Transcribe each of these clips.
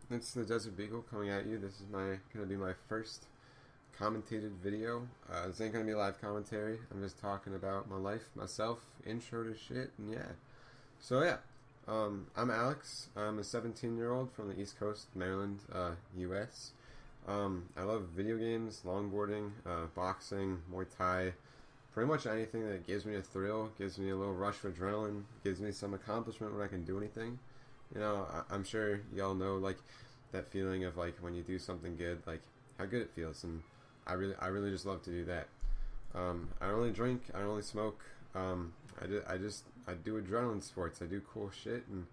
It's the Desert Beagle coming at you. This is gonna be my first commentated video. This ain't gonna be live commentary. I'm just talking about my life, myself, intro to shit, and yeah. So yeah, I'm Alex. I'm a 17-year-old from the East Coast, Maryland, U.S. I love video games, longboarding, boxing, Muay Thai, pretty much anything that gives me a thrill, gives me a little rush of adrenaline, gives me some accomplishment when I can do anything. You know, I'm sure y'all know like that feeling of like when you do something good, like how good it feels, and I really just love to do that. I don't really drink, I don't really smoke. I do adrenaline sports. I do cool shit and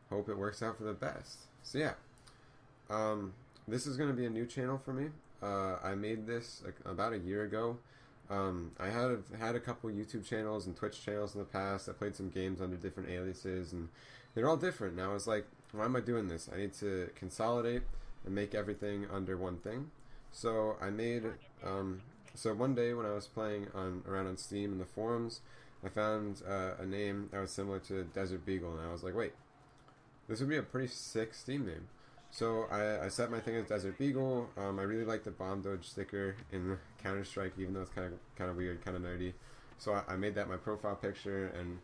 hope it works out for the best. So yeah, this is gonna be a new channel for me. I made this like about a year ago. I had a couple YouTube channels and Twitch channels in the past. I played some games under different aliases, and they're all different. Now I was like, why am I doing this? I need to consolidate and make everything under one thing. So I made, so one day when I was playing around on Steam in the forums, I found a name that was similar to Desert Beagle, and I was like, wait, this would be a pretty sick Steam name. So I set my thing as Desert Beagle. I really like the bomb dodge sticker in Counter-Strike, even though it's kind of weird, kind of nerdy. So I made that my profile picture, and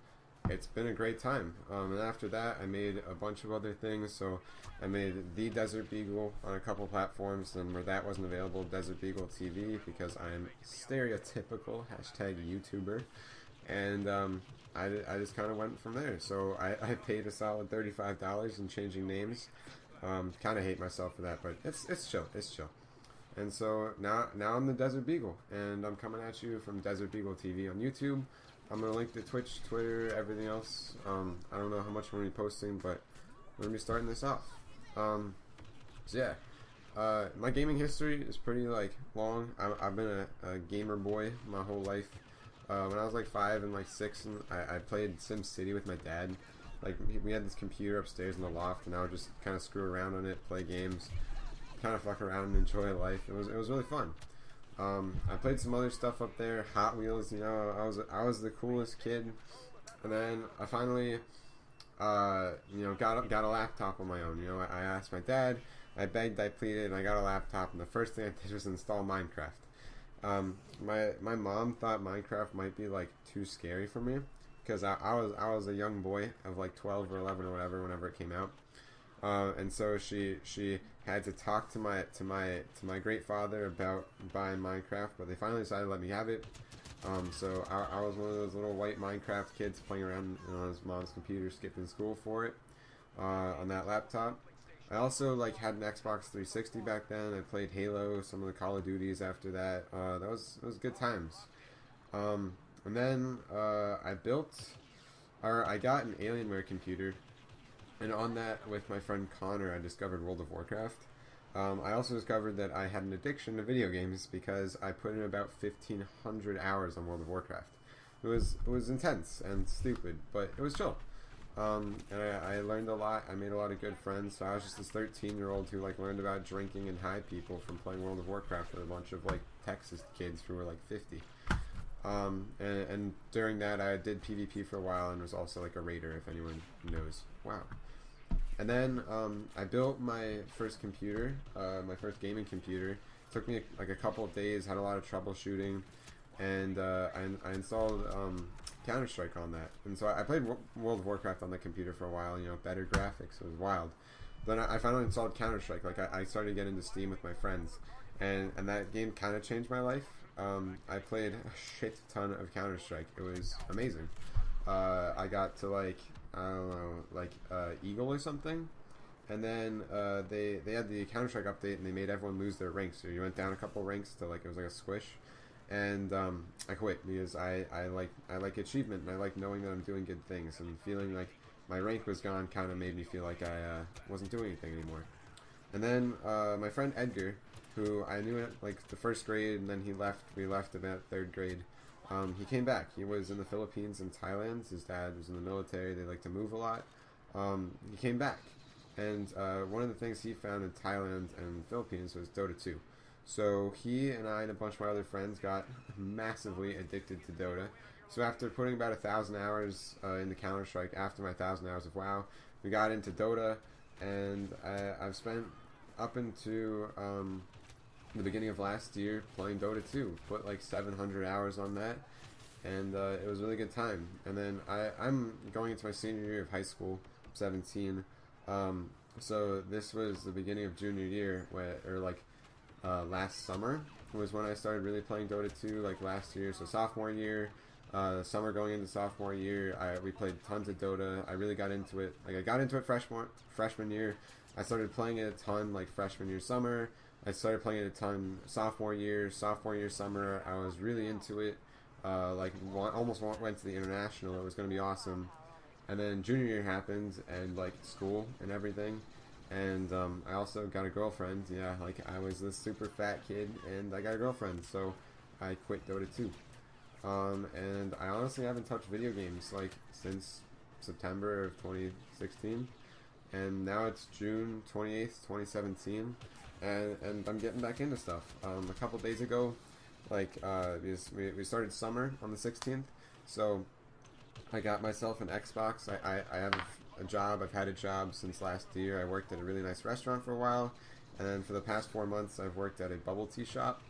it's been a great time. And after that, I made a bunch of other things. So I made the Desert Beagle on a couple platforms, and where that wasn't available, Desert Beagle TV, because I'm stereotypical hashtag YouTuber. And I just kind of went from there. So I paid a solid $35 in changing names. Kind of hate myself for that, but it's chill. It's chill. And so now I'm the Desert Beagle, and I'm coming at you from Desert Beagle TV on YouTube. I'm gonna link to Twitch, Twitter, everything else. I don't know how much I'm gonna be posting, but we're gonna be starting this off. So yeah, my gaming history is pretty like long. I've been a gamer boy my whole life. When I was like 5 and like 6, and I played Sim City with my dad. Like, we had this computer upstairs in the loft, and I would just kind of screw around on it, play games, kind of fuck around and enjoy life. It was really fun. I played some other stuff up there, Hot Wheels. You know, I was the coolest kid, and then I finally, got a laptop on my own. You know, I asked my dad, I begged, I pleaded, and I got a laptop. And the first thing I did was install Minecraft. My mom thought Minecraft might be like too scary for me, because I was a young boy of like 12 or 11 or whatever whenever it came out, and so she had to talk to my great father about buying Minecraft, but they finally decided to let me have it. So I was one of those little white Minecraft kids playing around on his mom's computer, skipping school for it on that laptop. I also like had an Xbox 360 back then. I played Halo, some of the Call of Duties after that. It was good times. And then I got an Alienware computer, and on that, with my friend Connor, I discovered World of Warcraft. I also discovered that I had an addiction to video games because I put in about 1,500 hours on World of Warcraft. It was intense and stupid, but it was chill. And I learned a lot. I made a lot of good friends. So I was just this 13-year-old who like learned about drinking and high people from playing World of Warcraft with a bunch of like Texas kids who were like 50. And during that, I did PvP for a while and was also like a raider, if anyone knows. Wow. And then I built my first computer, my first gaming computer. It took me like a couple of days, had a lot of troubleshooting, and I installed Counter-Strike on that. And so I played World of Warcraft on the computer for a while, you know, better graphics, it was wild. Then I finally installed Counter-Strike. Like I started getting into Steam with my friends, and that game kind of changed my life. I played a shit ton of Counter-Strike. It was amazing. I got to like, I don't know, like Eagle or something, and then they had the Counter-Strike update, and they made everyone lose their ranks. So you went down a couple ranks to like, it was like a squish, and I quit because I like achievement, and I like knowing that I'm doing good things, and feeling like my rank was gone kind of made me feel like I wasn't doing anything anymore. And then my friend Edgar, who I knew at like the first grade, and then he left. We left about third grade. He came back. He was in the Philippines and Thailand. His dad was in the military. They like to move a lot. He came back, and one of the things he found in Thailand and Philippines was Dota 2. So he and I and a bunch of my other friends got massively addicted to Dota. So after putting about 1,000 hours into Counter-Strike, after my 1,000 hours of WoW, we got into Dota. and I've spent up into the beginning of last year playing Dota 2. Put like 700 hours on that, and it was a really good time. And then I'm going into my senior year of high school, 17. So this was the beginning of junior year, last summer was when I started really playing Dota 2, like last year. So sophomore year, summer going into sophomore year, we played tons of Dota. I really got into it. Like I got into it freshman year. I started playing it a ton like freshman year summer. I started playing it a ton sophomore year summer. I was really into it. Almost went to the international. It was going to be awesome. And then junior year happened, and like school and everything. And I also got a girlfriend. Yeah, like I was this super fat kid, and I got a girlfriend, so I quit Dota 2. And I honestly haven't touched video games like since September of 2016, and now it's June 28th, 2017, and I'm getting back into stuff. A couple days ago, we started summer on the 16th, so I got myself an Xbox. I have a job. I've had a job since last year. I worked at a really nice restaurant for a while, and then for the past 4 months, I've worked at a bubble tea shop,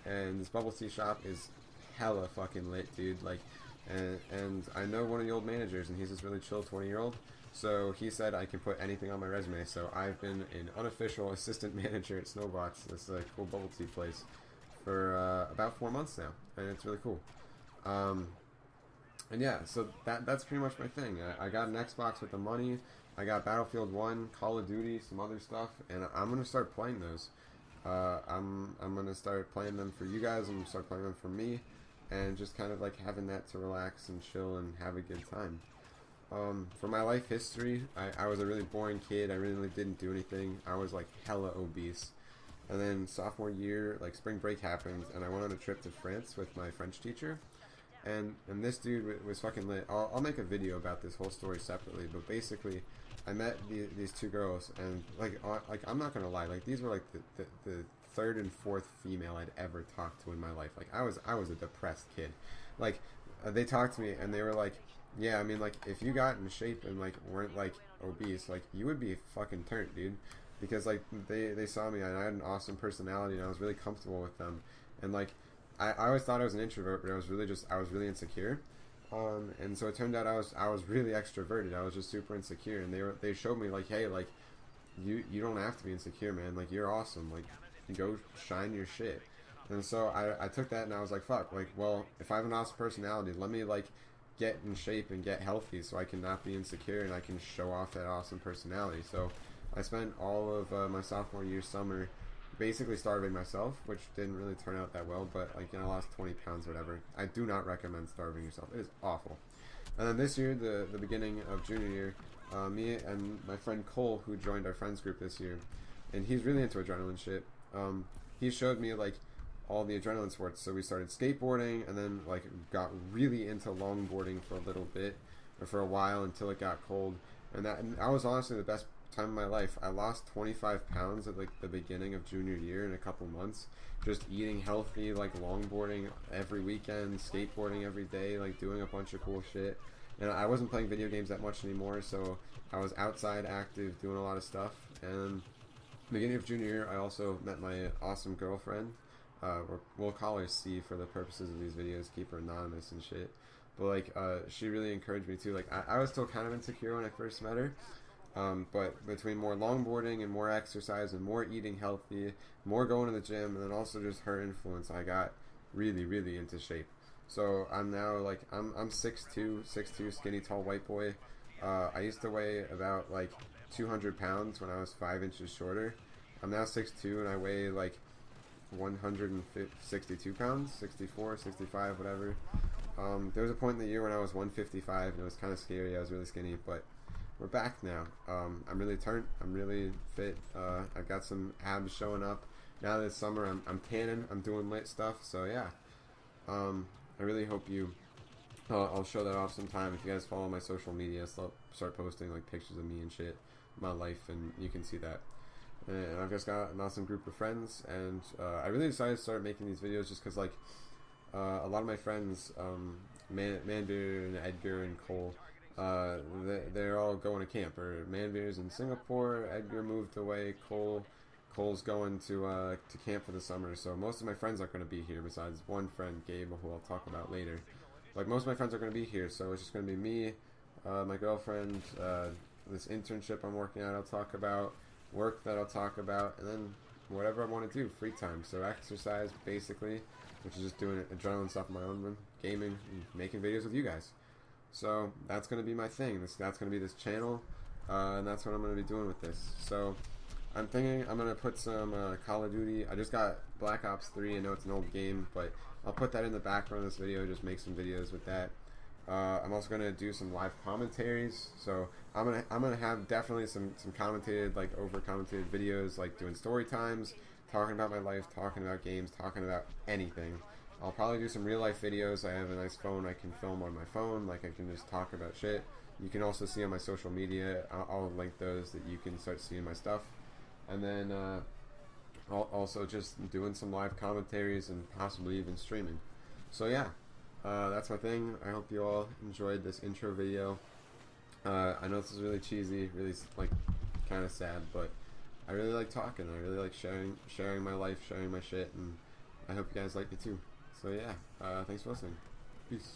and this bubble tea shop is hella fucking lit, dude. Like, and I know one of the old managers, and he's this really chill 20-year-old. So he said I can put anything on my resume. So I've been an unofficial assistant manager at Snowbots, this cool bubble tea place, for about 4 months now, and it's really cool. And yeah, so that's pretty much my thing. I got an Xbox with the money. I got Battlefield 1, Call of Duty, some other stuff, and I'm gonna start playing those. I'm gonna start playing them for you guys. I'm gonna start playing them for me, and just kind of like having that to relax and chill and have a good time. For my life history, I was a really boring kid. I really didn't do anything. I was like hella obese. And then sophomore year, like spring break happened, and I went on a trip to France with my French teacher. And this dude was fucking lit. I'll make a video about this whole story separately, but basically, I met these two girls, and like I'm not gonna lie, like these were like the third and fourth female I'd ever talked to in my life. Like I was a depressed kid. Like they talked to me, and they were like, yeah, I mean, like if you got in shape and like weren't like obese, like you would be fucking turned, dude. Because like they saw me, and I had an awesome personality, and I was really comfortable with them, and like. I always thought I was an introvert, but I was really insecure, and so it turned out I was really extroverted. I was just super insecure, and they showed me like, hey, like you don't have to be insecure, man. Like you're awesome. Like you go shine your shit. And so I took that, and I was like, fuck. Like, well, if I have an awesome personality, let me like get in shape and get healthy, so I can not be insecure and I can show off that awesome personality. So I spent all of my sophomore year summer basically starving myself, which didn't really turn out that well, but like, you know, I lost 20 pounds or whatever. I do not recommend starving yourself. It is awful. And then this year, the beginning of junior year, me and my friend Cole, who joined our friends group this year, and he's really into adrenaline shit, he showed me like all the adrenaline sports. So we started skateboarding, and then like got really into longboarding for a little bit, or for a while, until it got cold. And that was honestly the best time of my life. I lost 25 pounds at like the beginning of junior year in a couple months, just eating healthy, like longboarding every weekend, skateboarding every day, like doing a bunch of cool shit. And I wasn't playing video games that much anymore, so I was outside active, doing a lot of stuff. And beginning of junior year, I also met my awesome girlfriend. We'll call her C for the purposes of these videos, keep her anonymous and shit. But like she really encouraged me too. Like I was still kind of insecure when I first met her. But between more longboarding and more exercise and more eating healthy, more going to the gym, and then also just her influence, I got really, really into shape. So I'm now like, I'm 6'2", skinny, tall white boy. I used to weigh about like 200 pounds when I was 5 inches shorter. I'm now 6'2", and I weigh like 162 pounds, 64, 65, whatever. There was a point in the year when I was 155, and it was kind of scary. I was really skinny, but we're back now. I'm really turned. I'm really fit. I've got some abs showing up. Now this summer, I'm tanning. I'm doing lit stuff. So yeah, I really hope you. I'll show that off sometime. If you guys follow my social media, start posting like pictures of me and shit, my life, and you can see that. And I've just got an awesome group of friends, and I really decided to start making these videos just because like a lot of my friends, Manbeard and Edgar and Cole, they're all going to camp. Or Manveer's in Singapore. Edgar moved away. Cole's going to camp for the summer. So most of my friends aren't going to be here, besides one friend, Gabe, who I'll talk about later. Like, most of my friends are going to be here, so it's just going to be me, my girlfriend, this internship I'm working at I'll talk about, work that I'll talk about, and then whatever I want to do, free time. So exercise, basically, which is just doing adrenaline stuff in my own room, gaming, and making videos with you guys. So that's going to be my thing. That's going to be this channel, and that's what I'm going to be doing with this. So I'm thinking I'm going to put some Call of Duty. I just got Black Ops 3. I know it's an old game, but I'll put that in the background of this video, just make some videos with that. I'm also going to do some live commentaries. So I'm gonna have definitely some commentated, like over commentated videos, like doing story times, talking about my life, talking about games, talking about anything. I'll probably do some real life videos. I have a nice phone I can film on my phone, like I can just talk about shit. You can also see on my social media. I'll link those that you can start seeing my stuff. And then also just doing some live commentaries and possibly even streaming. So yeah, that's my thing. I hope you all enjoyed this intro video. I know this is really cheesy, really like kind of sad, but I really like talking. I really like sharing my life, sharing my shit, and I hope you guys like it too. So yeah, thanks for listening. Peace.